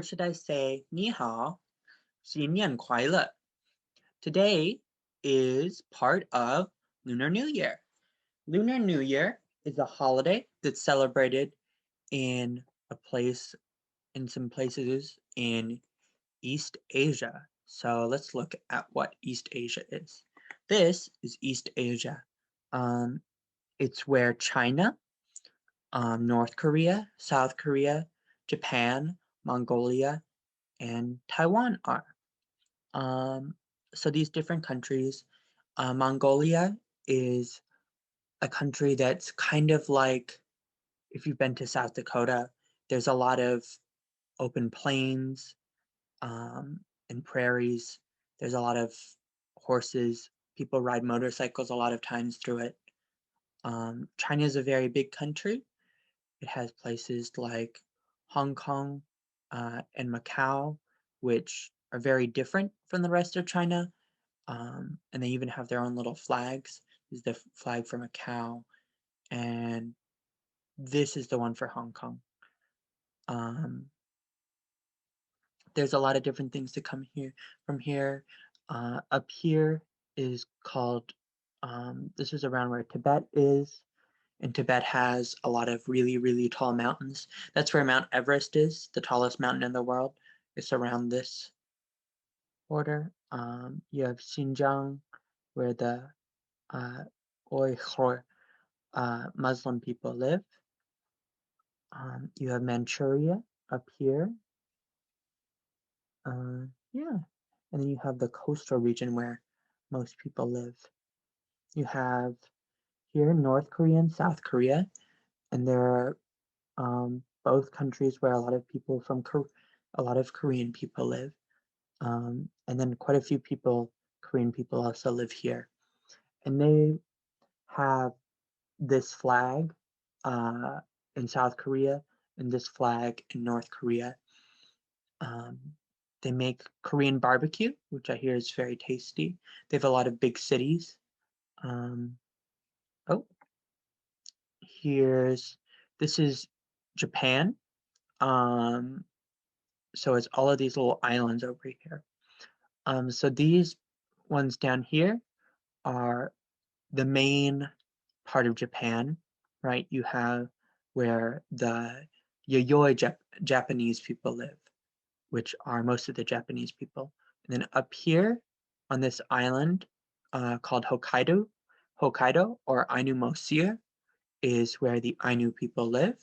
or should I say 你好, 新年快乐. Today is part of Lunar New Year. Lunar New Year is a holiday that's celebrated in some places in East Asia. So let's look at what East Asia is. This is East Asia. It's where China, North Korea, South Korea, Japan, Mongolia, and Taiwan are. So these different countries, Mongolia is a country that's kind of like, if you've been to South Dakota, there's a lot of open plains and prairies. There's a lot of horses. People ride motorcycles a lot of times through it. China is a very big country. It has places like Hong Kong and Macau, which are very different from the rest of China. And they even have their own little flags. This is the flag for Macau, and this is the one for Hong Kong. There's a lot of different things to come here from here. Up here is called, this is around where Tibet is, and Tibet has a lot of really, really tall mountains. That's where Mount Everest is, the tallest mountain in the world. It's around this border. You have Xinjiang, where the Uyghur Muslim people live. You have Manchuria up here. Yeah, and then you have the coastal region where most people live. You have here North Korea and South Korea, and there are both countries where a lot of people from a lot of Korean people live, and then quite a few Korean people also live here, and they have this flag in South Korea and this flag in North Korea. They make Korean barbecue, which I hear is very tasty. They have a lot of big cities. This is Japan. So it's all of these little islands over here. So these ones down here are the main part of Japan, right? You have where the Yayoi Japanese people live, which are most of the Japanese people. And then up here on this island called Hokkaido or Ainu Mosia is where the Ainu people live.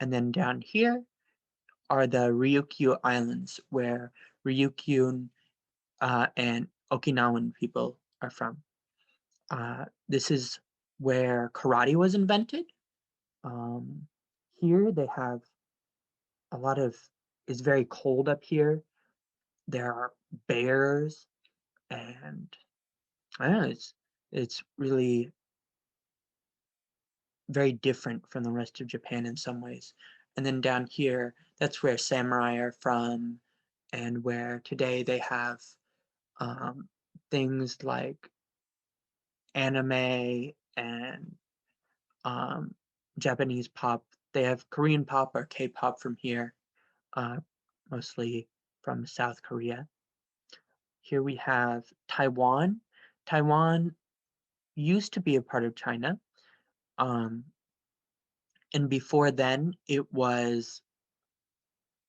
And then down here are the Ryukyu Islands, where Ryukyu and Okinawan people are from. This is where karate was invented. Here they have a lot of, it's very cold up here. There are bears, and I don't know, it's really very different from the rest of Japan in some ways. And then down here, that's where samurai are from, and where today they have things like anime and Japanese pop. They have Korean pop or K-pop from here, mostly from South Korea. Here we have Taiwan. Taiwan used to be a part of China. And before then, it was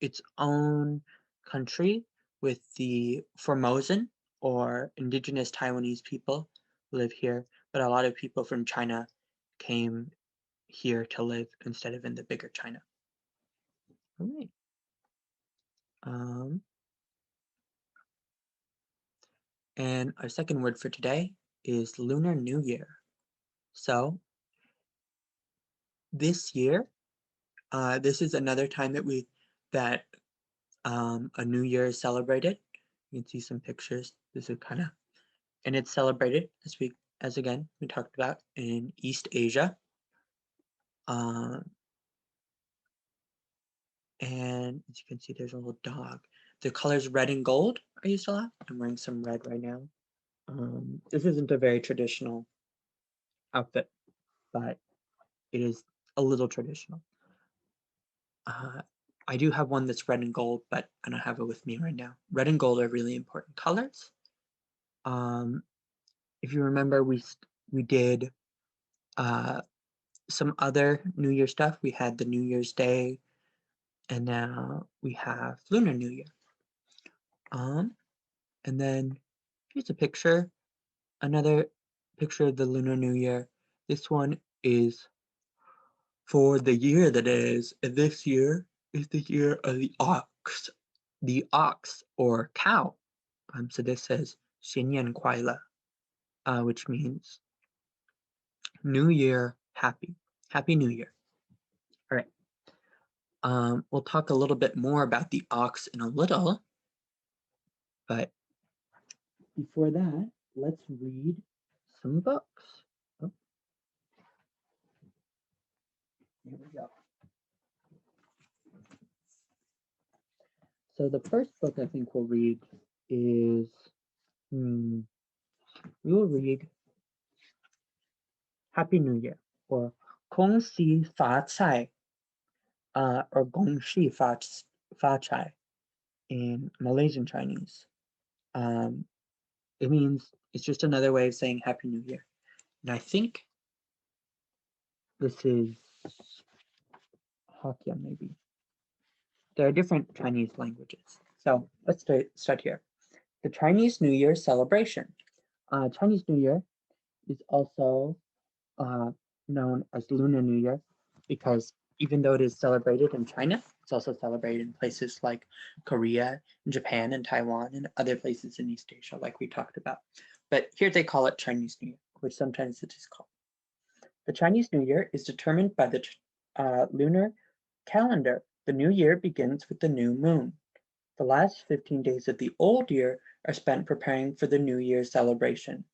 its own country with the Formosan or indigenous Taiwanese people who live here, but a lot of people from China came here to live instead of in the bigger China. All right. And our second word for today is Lunar New Year. So this year, this is another time that a new year is celebrated. You can see some pictures. This is and it's celebrated as again we talked about in East Asia. And as you can see, there's a little dog. The colors red and gold are used a lot. I'm wearing some red right now. This isn't a very traditional outfit, but it is a little traditional. I do have one that's red and gold, but I don't have it with me right now. Red and gold are really important colors. If you remember, we did some other New Year stuff. We had the New Year's Day, and now we have Lunar New Year. And then here's a picture, another picture of the Lunar New Year. This one is for the year that is, and this year is the year of the ox or cow. So this says 新年快乐, which means New Year happy. Happy New Year. All right. We'll talk a little bit more about the ox in a little, but before that, let's read some books. Oh, here we go. So the first book I think we'll read is, we will read Happy New Year, or 恭喜发财, or 恭喜发财in Malaysian Chinese. It means, it's just another way of saying Happy New Year. And I think this is Hokkien maybe. There are different Chinese languages. So let's start here. The Chinese New Year celebration. Chinese New Year is also known as Lunar New Year because even though it is celebrated in China, it's also celebrated in places like Korea, and Japan, and Taiwan, and other places in East Asia, like we talked about. But here they call it Chinese New Year, which sometimes it is called. The Chinese New Year is determined by the lunar calendar. The new year begins with the new moon. The last 15 days of the old year are spent preparing for the New Year's celebration.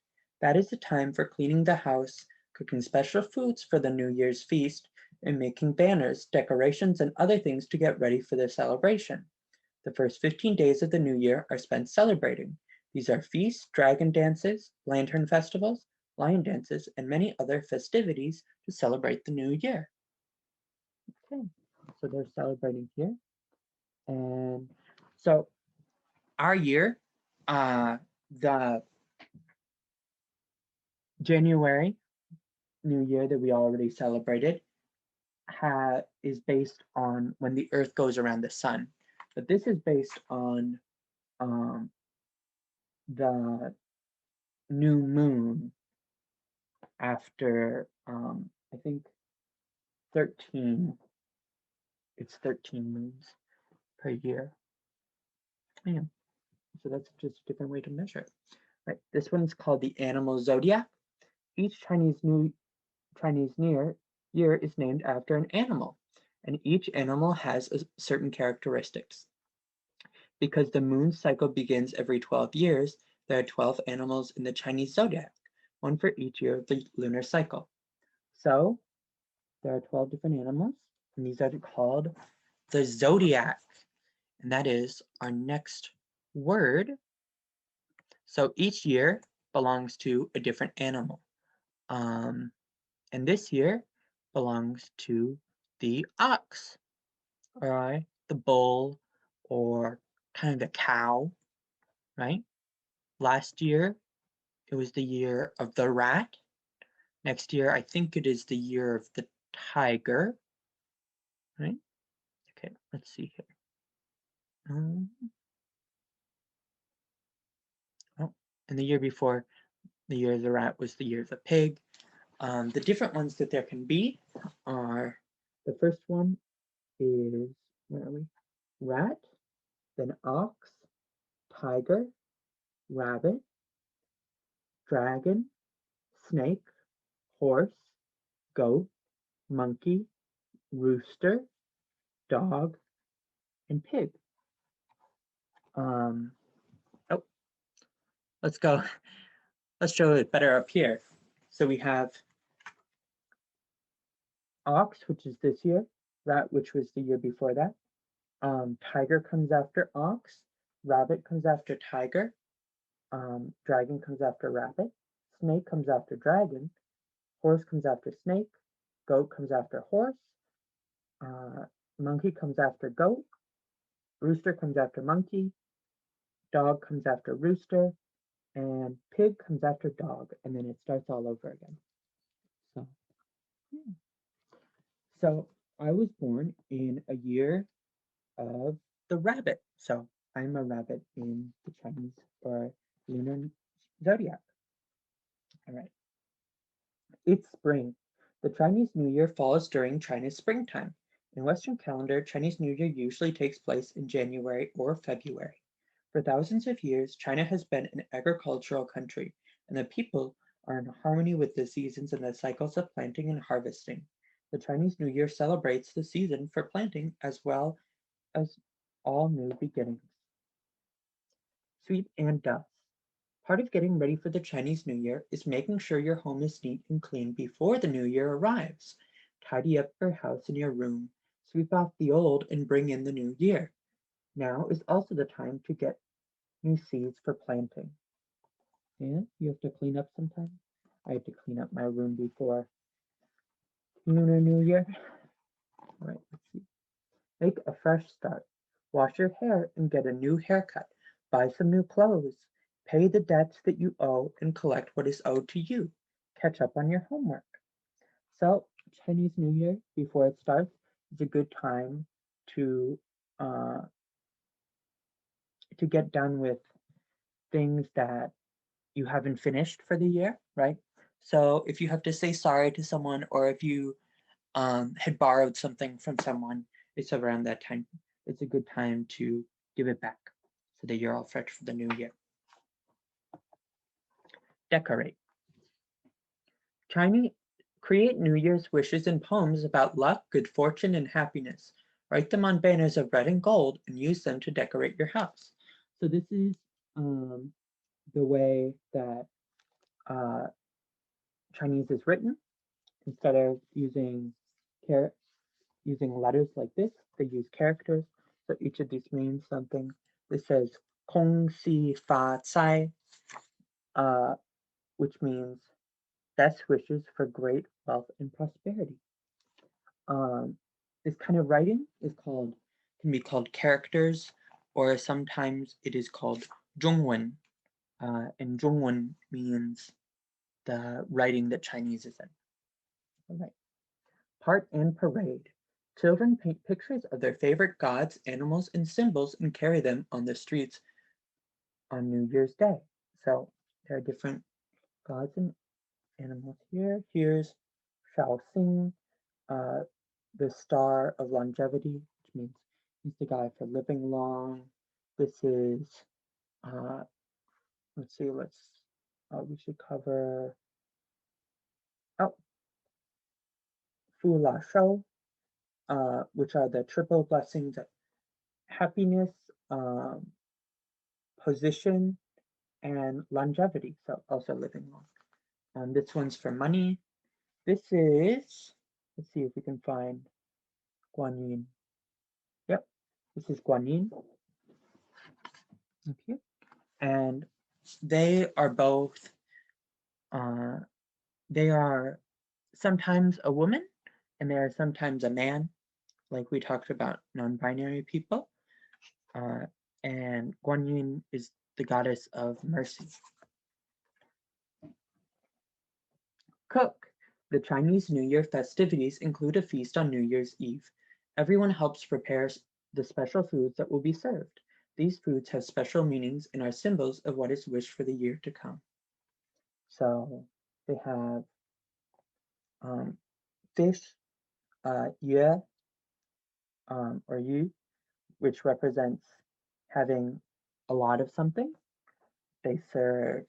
That is the time for cleaning the house, cooking special foods for the New Year's feast, and making banners, decorations, and other things to get ready for the celebration. The first 15 days of the new year are spent celebrating. These are feasts, dragon dances, lantern festivals, lion dances, and many other festivities to celebrate the new year. Okay, so they're celebrating here. And so our year, the January New Year that we already celebrated, is based on when the Earth goes around the sun. But this is based on the new moon after, I think 13, it's 13 moons per year. Yeah. So that's just a different way to measure it. Right. This one's called the animal zodiac. Each Chinese New Year is named after an animal, and each animal has certain characteristics. Because the moon cycle begins every 12 years, there are 12 animals in the Chinese zodiac, one for each year of the lunar cycle. So there are 12 different animals, and these are called the zodiac. And that is our next word. So each year belongs to a different animal. And this year belongs to the ox, right? The bull, or kind of the cow, right? Last year, it was the year of the rat. Next year, I think it is the year of the tiger, right? Okay, let's see here. Oh, and the year before, the year of the rat was the year of the pig. The different ones that there can be are, the first one is, where are we? Rat, then ox, tiger, rabbit, dragon, snake, horse, goat, monkey, rooster, dog, and pig. Oh, let's go. Let's show it better up here. So we have ox, which is this year, rat, which was the year before that. Tiger comes after ox, rabbit comes after tiger, dragon comes after rabbit, snake comes after dragon, horse comes after snake, goat comes after horse, Monkey comes after goat, rooster comes after monkey, dog comes after rooster, and pig comes after dog, and then it starts all over again. So, yeah. So I was born in a year of the rabbit. So I'm a rabbit in the Chinese or lunar zodiac. All right. It's spring. The Chinese New Year falls during China's springtime. In Western calendar, Chinese New Year usually takes place in January or February. For thousands of years, China has been an agricultural country, and the people are in harmony with the seasons and the cycles of planting and harvesting. The Chinese New Year celebrates the season for planting as well as all new beginnings. Sweep and dust. Part of getting ready for the Chinese New Year is making sure your home is neat and clean before the new year arrives. Tidy up your house and your room, sweep off the old, and bring in the new year. Now is also the time to get new seeds for planting. And you have to clean up sometimes. I had to clean up my room before Lunar New Year. All right, let's see. Make a fresh start. Wash your hair and get a new haircut. Buy some new clothes. Pay the debts that you owe and collect what is owed to you. Catch up on your homework. So, Chinese New Year, before it starts, is a good time to uh, to get done with things that you haven't finished for the year, right? So, if you have to say sorry to someone, or if you had borrowed something from someone, it's around that time. It's a good time to give it back so that you're all fresh for the new year. Decorate. Chinese create New Year's wishes and poems about luck, good fortune, and happiness. Write them on banners of red and gold and use them to decorate your house. So this is the way that uh, Chinese is written. Instead of using letters like this, they use characters. So each of these means something. This says Kong Si Fa Cai, which means best wishes for great wealth and prosperity. Um, this kind of writing can be called characters, or sometimes it is called zhongwen. And zhongwen means the writing that Chinese is in. All right. Part and parade. Children paint pictures of their favorite gods, animals, and symbols and carry them on the streets on New Year's Day. So there are different gods and animals here. Here's Shaoxing, uh, the star of longevity, which means he's the guy for living long. This is, uh, let's see, we should cover, oh, Fu La Shou, which are the triple blessings of happiness, um, position, and longevity, so also living long. This one's for money. This is, let's see if we can find Guan Yin. Yep, this is Guan Yin. Okay, and they are both, uh, they are sometimes a woman and they are sometimes a man, like we talked about non-binary people. Uh, and Guan Yin is the goddess of mercy. Cook. The Chinese New Year festivities include a feast on New Year's Eve. Everyone helps prepare the special foods that will be served. These foods have special meanings and are symbols of what is wished for the year to come. So they have fish, yue, or yu, which represents having a lot of something. They serve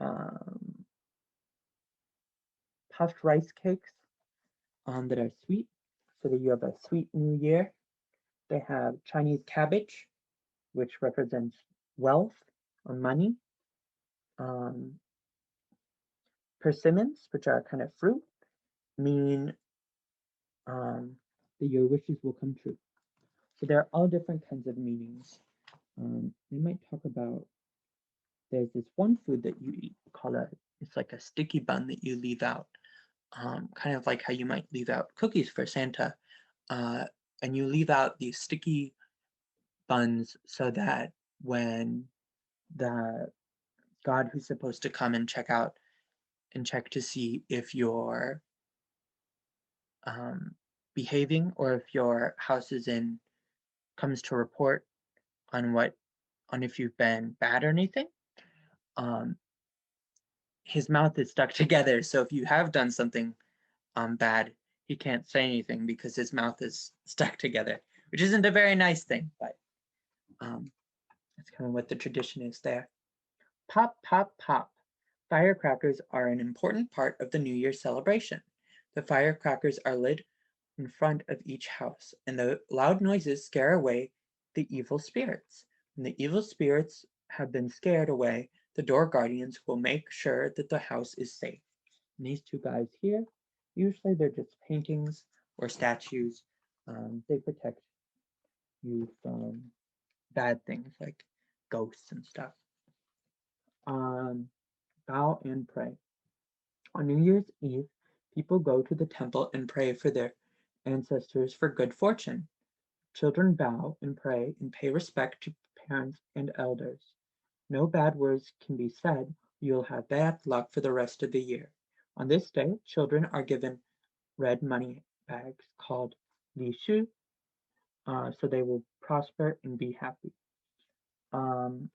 um, puffed rice cakes that are sweet, so that you have a sweet new year. They have Chinese cabbage, which represents wealth or money. Um, persimmons, which are kind of fruit, mean that your wishes will come true. So there are all different kinds of meanings. We might talk about, there's this one food that you eat called it's like a sticky bun that you leave out. Kind of like how you might leave out cookies for Santa. and you leave out these sticky buns so that when the God who's supposed to come and check out and check to see if you're behaving or if your house is in comes to report on if you've been bad or anything, his mouth is stuck together. So if you have done something bad, he can't say anything because his mouth is stuck together, which isn't a very nice thing, but that's kind of what the tradition is there. Pop, pop, pop. Firecrackers are an important part of the New Year celebration. The firecrackers are lit in front of each house, and the loud noises scare away the evil spirits. When the evil spirits have been scared away, the door guardians will make sure that the house is safe. And these two guys here, usually they're just paintings or statues. They protect you from bad things like ghosts and stuff. Bow and pray. On New Year's Eve, people go to the temple and pray for their ancestors for good fortune. Children bow and pray and pay respect to parents and elders. No bad words can be said, or you'll have bad luck for the rest of the year. On this day, children are given red money bags called li shu, so they will prosper and be happy. There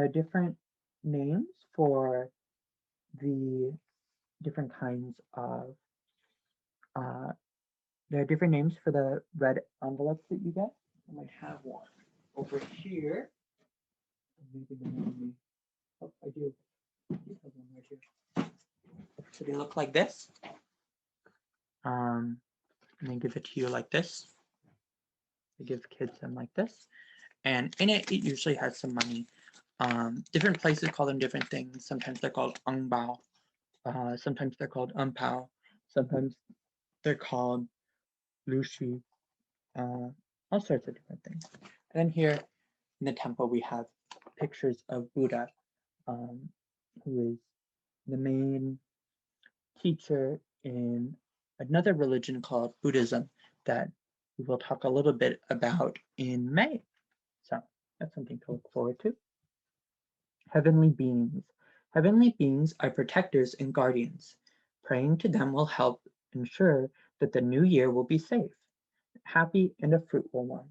are different names for the different kinds of there are different names for the red envelopes that you get. I might have one over here. Oh, I do. I have one right here. So they look like this. And they give it to you like this. They give kids them like this. And in it usually has some money. Different places call them different things. Sometimes they're called ang bao. Sometimes they're called pao. Sometimes they're called lu shi. All sorts of different things. And then here in the temple, we have pictures of Buddha, who is the main teacher in another religion called Buddhism that we will talk a little bit about in May. So that's something to look forward to. Heavenly beings. Heavenly beings are protectors and guardians. Praying to them will help ensure that the new year will be safe, happy, and a fruitful one.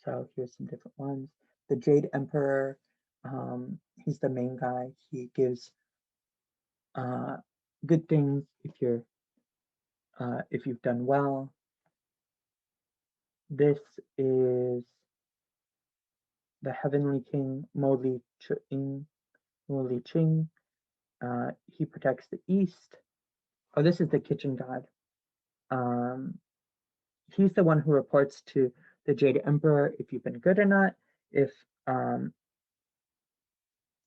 So here's some different ones. The Jade Emperor, he's the main guy. He gives good things if you've done well. This is the Heavenly King, Mo Li Ching. He protects the East. Oh, this is the kitchen god. He's the one who reports to the Jade Emperor if you've been good or not.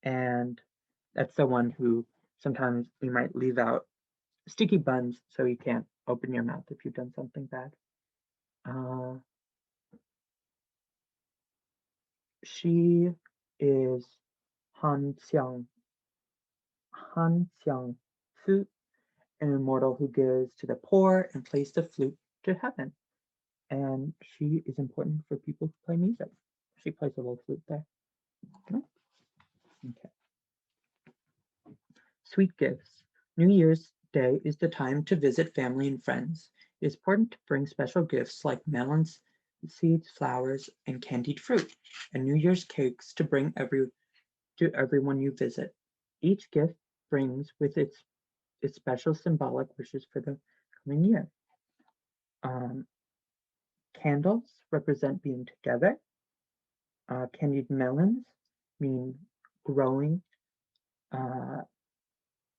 And that's the one who sometimes you might leave out sticky buns so you can't open your mouth if you've done something bad. She is Han Xiang Fu, an immortal who gives to the poor and plays the flute to heaven. And she is important for people who play music. She plays a little flute there. Okay. Sweet gifts. New Year's Day is the time to visit family and friends. It is important to bring special gifts like melons, seeds, flowers, and candied fruit, and New Year's cakes to bring to everyone you visit. Each gift brings with its special symbolic wishes for the coming year. Candles represent being together. Candied melons mean growing,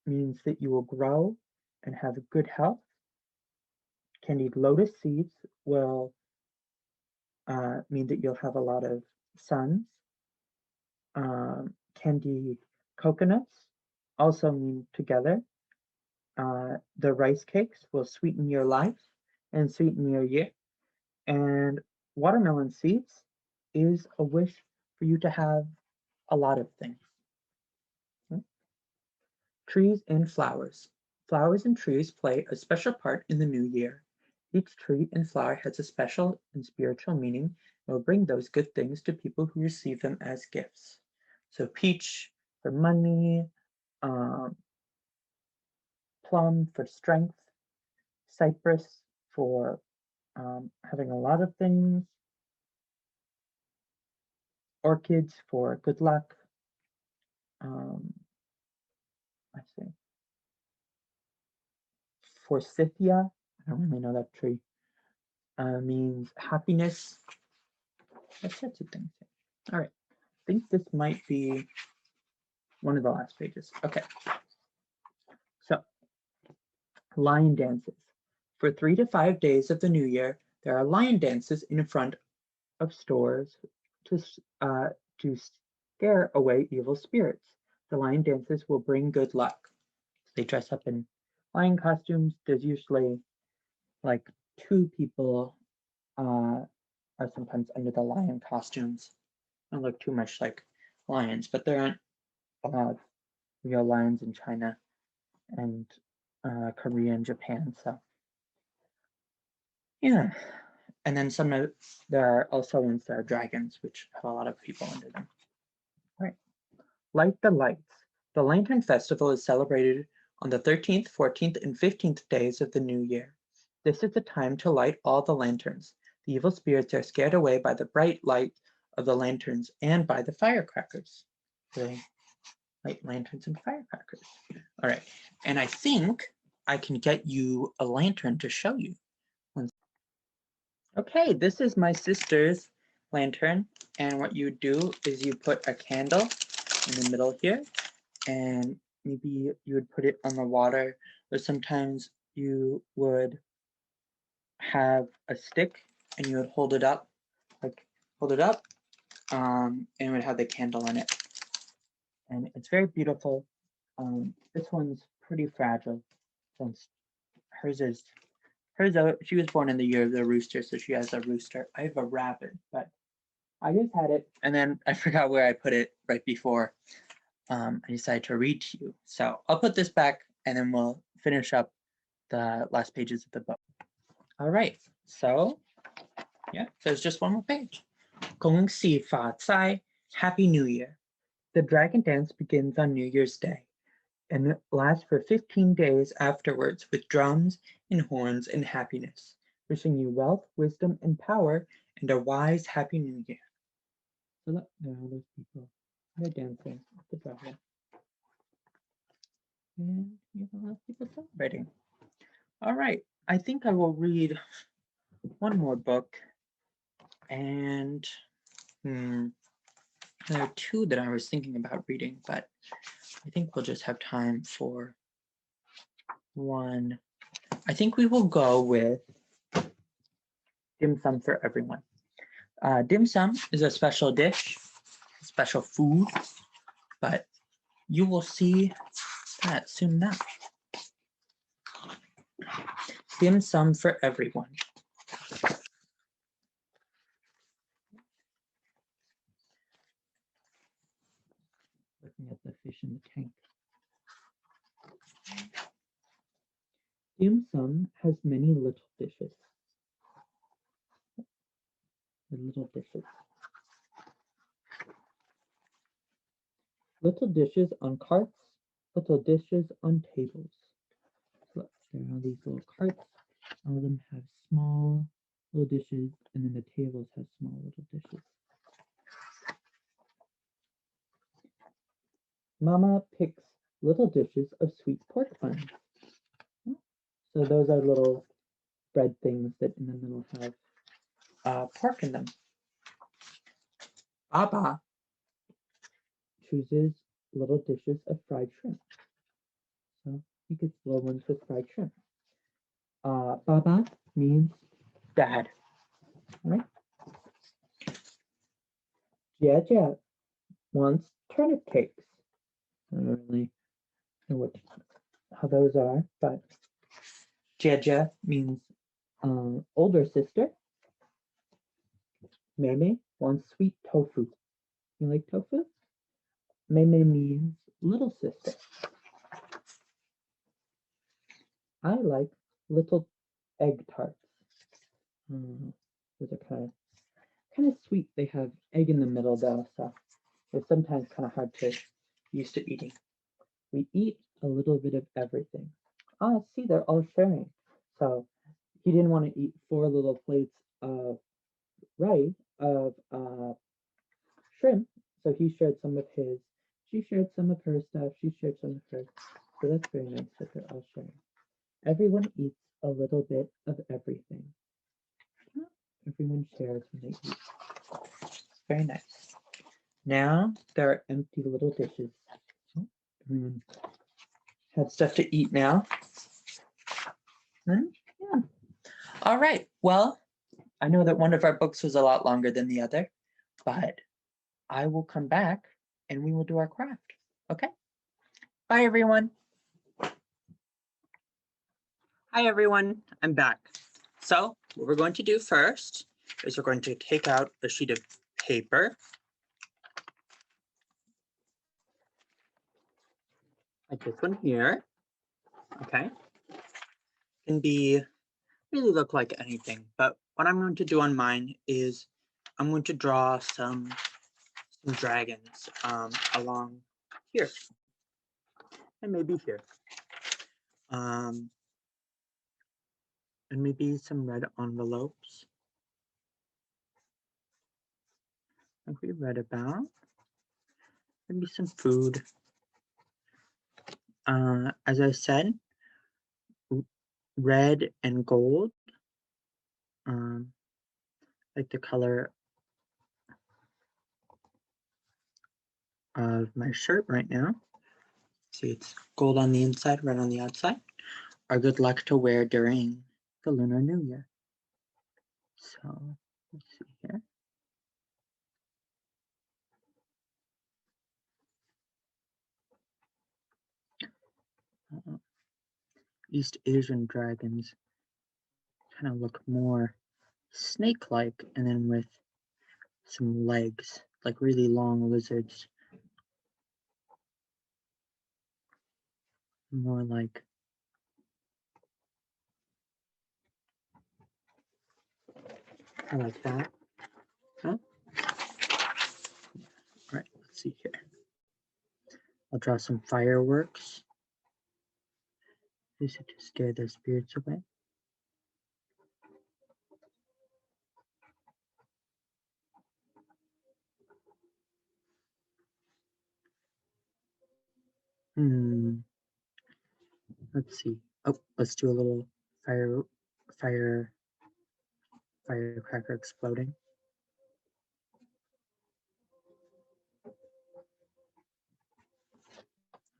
means that you will grow and have good health. Candied lotus seeds will mean that you'll have a lot of sons. Candied coconuts also mean together. The rice cakes will sweeten your life and sweeten your year. And watermelon seeds is a wish for you to have a lot of things. Trees and flowers. Flowers and trees play a special part in the new year. Each tree and flower has a special and spiritual meaning and will bring those good things to people who receive them as gifts. So peach for money, um, plum for strength, cypress for having a lot of things, orchids for good luck. I see. Forsythia, I don't really know that tree, means happiness. I said some things here. All right, I think this might be one of the last pages. Okay, so lion dances. For 3 to 5 days of the new year, there are lion dances in front of stores to, to scare away evil spirits. The lion dances will bring good luck. They dress up in lion costumes. There's usually like 2 people are sometimes under the lion costumes. Don't look too much like lions, but there aren't real lions in China and Korea and Japan. So yeah, and then there are also ones that are dragons, which have a lot of people under them. All right, light the lights. The Lantern Festival is celebrated on the 13th, 14th, and 15th days of the new year. This is the time to light all the lanterns. The evil spirits are scared away by the bright light of the lanterns and by the firecrackers. They light lanterns and firecrackers. All right, and I think I can get you a lantern to show you. Okay, this is my sister's lantern, and what you do is you put a candle in the middle here, and maybe you would put it on the water, or sometimes you would have a stick and you would hold it up, and it would have the candle in it. And it's very beautiful. This one's pretty fragile since she was born in the year of the rooster, so she has a rooster. I have a rabbit, but I just had it, and then I forgot where I put it right before I decided to read to you. So I'll put this back, and then we'll finish up the last pages of the book. All right, so yeah, there's just one more page. 恭喜发财, Happy New Year. The dragon dance begins on New Year's Day and it lasts for 15 days afterwards with drums and horns and happiness, wishing you wealth, wisdom, and power, and a wise, happy New Year. So look, there are all those people. They're dancing with the dragon. And you have a lot of people celebrating. All right, I think I will read one more book. And there are 2 that I was thinking about reading, but I think we'll just have time for one. I think we will go with dim sum for everyone. Dim sum is a special dish, special food, but you will see that soon enough. Dim sum for everyone. Looking at the fish in the tank. Dim sum has many little dishes. Little dishes. Little dishes on carts, little dishes on tables. Look, there are these little carts. All of them have small little dishes, and then the tables have small little dishes. Mama picks little dishes of sweet pork buns. So those are little bread things that in the middle have pork in them. Baba chooses little dishes of fried shrimp. So he gets little ones with fried shrimp. Baba means dad, right? Jia wants turnip cakes. I don't really know how those are, but Jia means older sister. Meme wants sweet tofu. You like tofu? Meme means little sister. I like little egg tarts. Those are kind of sweet. They have egg in the middle though, so it's sometimes kind of hard to used to eating. We eat a little bit of everything. Oh, see, they're all sharing. So he didn't want to eat 4 little plates of rice of shrimp, so he shared some of his. She shared some of her stuff. She shared some of hers. So that's very nice that they're all sharing. Everyone eats a little bit of everything. Everyone shares when they eat. Very nice. Now there are empty little dishes. Everyone had stuff to eat now. Yeah. All right. Well, I know that one of our books was a lot longer than the other, but I will come back and we will do our craft. Okay? Bye, everyone. Hi, everyone. I'm back. So what we're going to do first is we're going to take out a sheet of paper. Like this one here. Okay? It can really look like anything, but what I'm going to do on mine is I'm going to draw some dragons along here and maybe here. And maybe some red envelopes like we read about. Maybe some food. As I said, red and gold, like the color of my shirt right now. See, it's gold on the inside, red on the outside. Are good luck to wear during the Lunar New Year. So let's see here. East Asian dragons kind of look more snake-like, and then with some legs, like really long lizards. More like I like that. Huh? All right, let's see here. I'll draw some fireworks. This is to scare their spirits away. Let's see. Oh, let's do a little firecracker exploding. All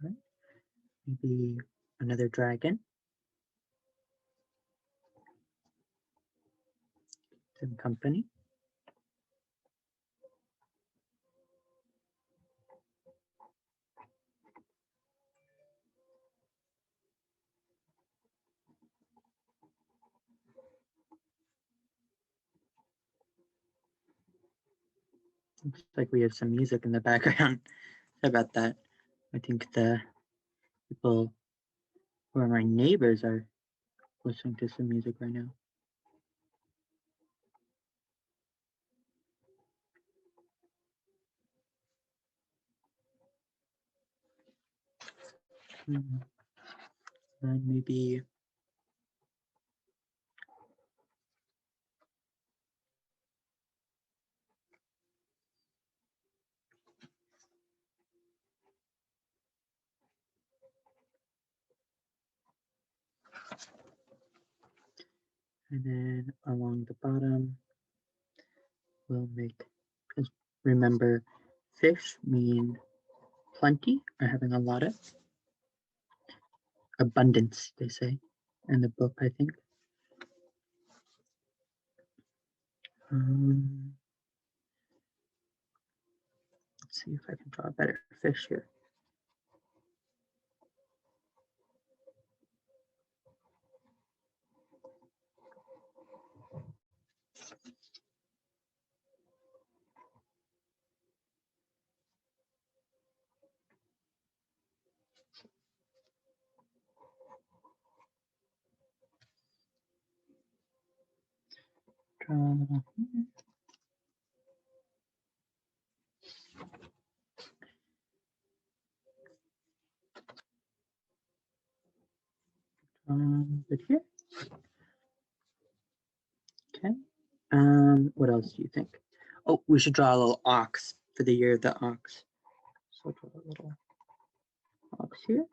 right. Maybe another dragon. Some company. Looks like we have some music in the background. Sorry about that. I think the people who are my neighbors are listening to some music right now. And maybe and then along the bottom we'll make, remember, fish mean plenty or having a lot of. Abundance, they say in the book, I think. Let's see if I can draw a better fish here. Right here. Okay. What else do you think? Oh, we should draw a little ox for the year of the ox. So draw a little ox here.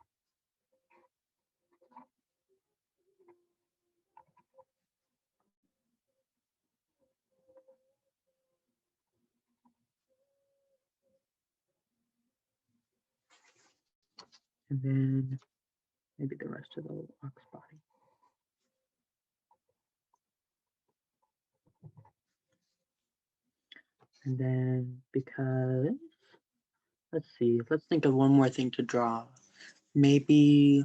And then maybe the rest of the little ox body. And then because, let's see, let's think of one more thing to draw. Maybe,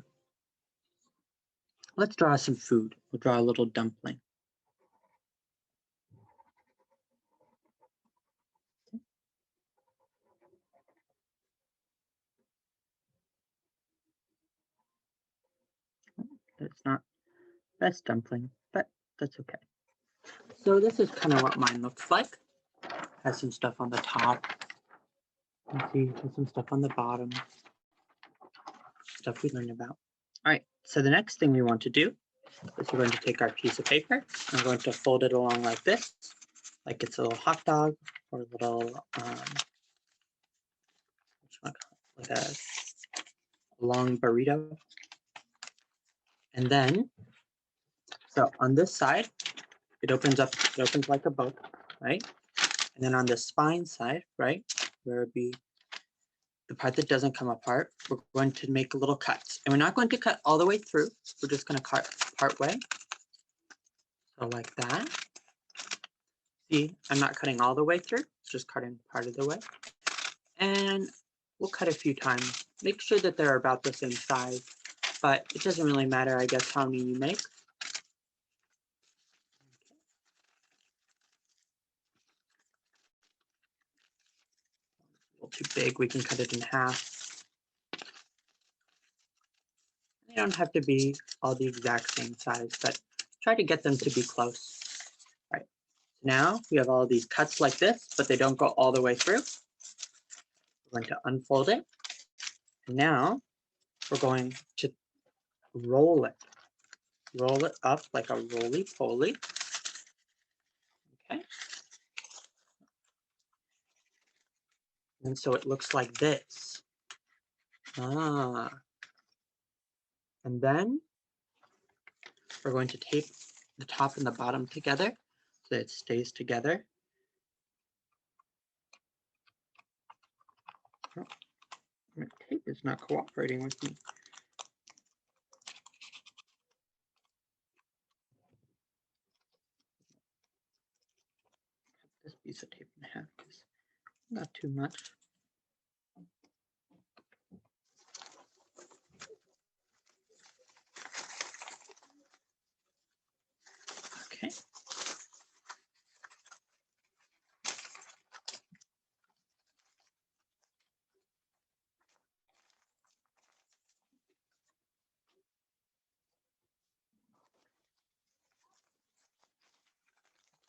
let's draw some food. We'll draw a little dumpling. It's not best dumpling, but that's okay. So this is kind of what mine looks like. Has some stuff on the top. Let's see, has some stuff on the bottom. Stuff we learned about. All right, so the next thing we want to do is we're going to take our piece of paper and we're going to fold it along like this, like it's a little hot dog or a little, like a long burrito. And then, so on this side, it opens like a book, right? And then on the spine side, right, where it'd be the part that doesn't come apart, we're going to make little cuts. And we're not going to cut all the way through. We're just going to cut part way. So like that. See, I'm not cutting all the way through, just cutting part of the way. And we'll cut a few times. Make sure that they're about the same size, but it doesn't really matter, I guess, how many you make. A little too big, we can cut it in half. They don't have to be all the exact same size, but try to get them to be close. All right, now we have all these cuts like this, but they don't go all the way through. We're going to unfold it. And now we're going to roll it. Roll it up like a roly-poly. Okay. And so it looks like this. Ah. And then we're going to tape the top and the bottom together so that it stays together. Oh, my tape is not cooperating with me. This piece of tape in half because not too much. Okay.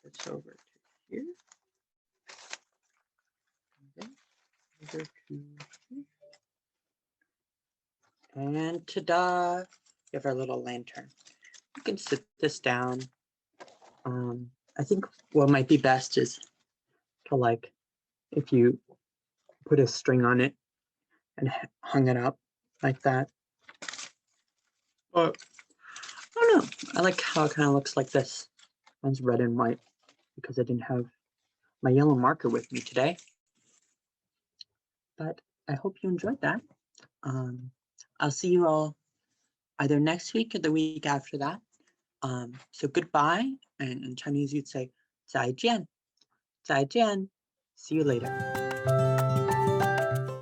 It's over to here. Okay. Over to here. And ta-da! We have our little lantern. You can sit this down. I think what might be best is to, like, if you put a string on it and hung it up like that. Or, I don't know. I like how it kind of looks like this. Mine's red and white because I didn't have my yellow marker with me today. But I hope you enjoyed that. I'll see you all either next week or the week after that. So goodbye, and in Chinese you'd say 再见, 再见. See you later.